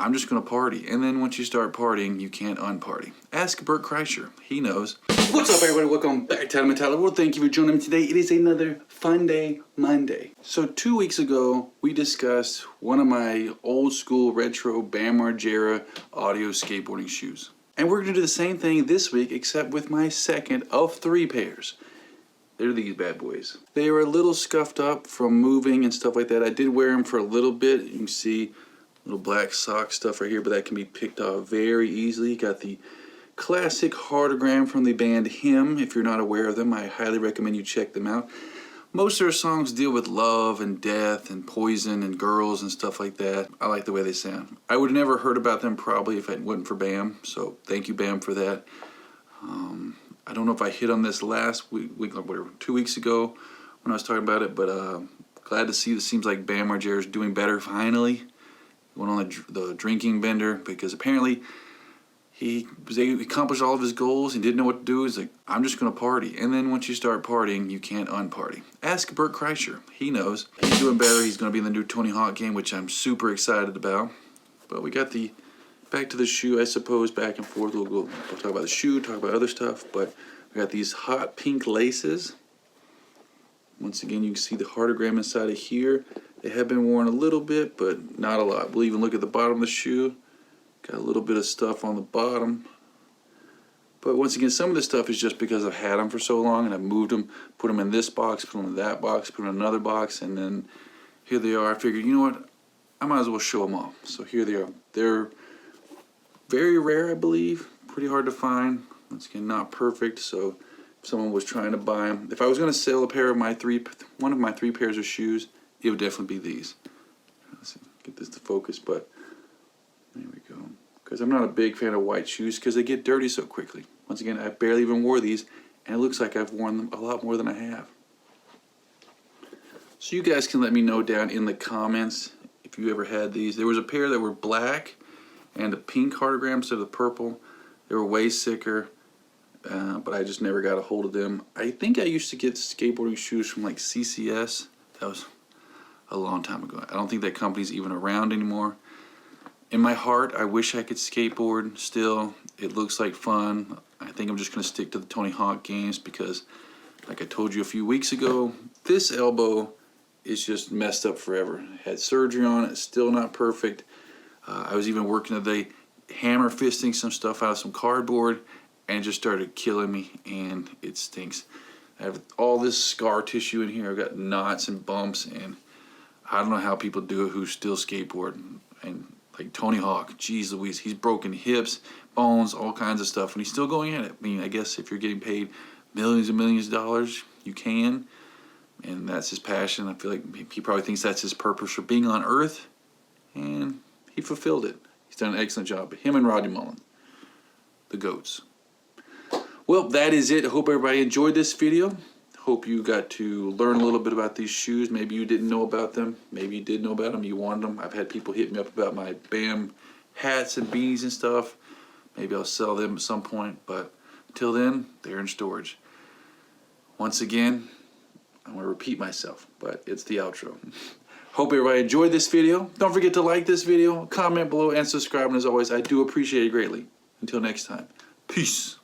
I'm just gonna party. And then once you start partying, you can't unparty. Ask Bert Kreischer, he knows. What's up everybody, welcome back to Adam & Tyler World. Thank you for joining me today. It is another fun day, Monday. So 2 weeks ago, we discussed one of my old school retro Margera Adio skateboarding shoes. And we're gonna do the same thing this week, except with my second of 3 pairs. They're these bad boys. They were a little scuffed up from moving and stuff like that. I did wear them for a little bit. You can see little black sock stuff right here, but that can be picked off very easily. Got the classic heartogram from the band Him. If you're not aware of them, I highly recommend you check them out. Most of their songs deal with love and death and poison and girls and stuff like that. I like the way they sound. I would have never heard about them probably if it wasn't for Bam, so thank you Bam for that. I don't know if I hit on this last week or whatever, 2 weeks ago when I was talking about it, but glad to see it seems like Bam Margera is doing better finally. Went on the drinking bender because apparently he accomplished all of his goals. He didn't know what to do. He's like, I'm just going to party. And then once you start partying, you can't unparty. Ask Bert Kreischer. He knows. He's doing better. He's going to be in the new Tony Hawk game, which I'm super excited about. But we got the back to the shoe, I suppose, back and forth. We'll talk about the shoe, talk about other stuff. But we got these hot pink laces. Once again, you can see the heartogram inside of here. They have been worn a little bit, but not a lot. We'll even look at the bottom of the shoe. Got a little bit of stuff on the bottom. But once again, some of this stuff is just because I've had them for so long and I've moved them, put them in this box, put them in that box, put them in another box, and then here they are. I figured, you know what? I might as well show them off. So here they are. They're very rare, I believe. Pretty hard to find. Once again, not perfect. So if someone was trying to buy them, if I was going to sell a pair of one of my 3 pairs of shoes, it would definitely be these. Let's see, get this to focus, but there we go. Because I'm not a big fan of white shoes because they get dirty so quickly. Once again, I barely even wore these, and it looks like I've worn them a lot more than I have. So you guys can let me know down in the comments if you ever had these. There was a pair that were black and a pink heartogram instead of the purple. They were way sicker, but I just never got a hold of them. I think I used to get skateboarding shoes from like CCS. That was a long time ago. I don't think that company's even around anymore. In my heart, I wish I could skateboard still. It looks like fun. I think I'm just going to stick to the Tony Hawk games because, like I told you a few weeks ago, this elbow is just messed up forever. I had surgery on it, still not perfect. I was even working today, hammer fisting some stuff out of some cardboard, and it just started killing me, and it stinks. I have all this scar tissue in here. I've got knots and bumps, and I don't know how people do it who still skateboard. And like Tony Hawk, geez Louise, he's broken hips, bones, all kinds of stuff, and he's still going at it. I mean, I guess if you're getting paid millions and millions of dollars, you can, and that's his passion. I feel like he probably thinks that's his purpose for being on Earth, and he fulfilled it. He's done an excellent job. Him and Rodney Mullen, the GOATs. Well, that is it. I hope everybody enjoyed this video. Hope you got to learn a little bit about these shoes. Maybe you didn't know about them. Maybe you did know about them. You wanted them. I've had people hit me up about my Bam hats and beanies and stuff. Maybe I'll sell them at some point. But until then, they're in storage. Once again, I'm going to repeat myself, but it's the outro. Hope everybody enjoyed this video. Don't forget to like this video, comment below, and subscribe. And as always, I do appreciate it greatly. Until next time, peace.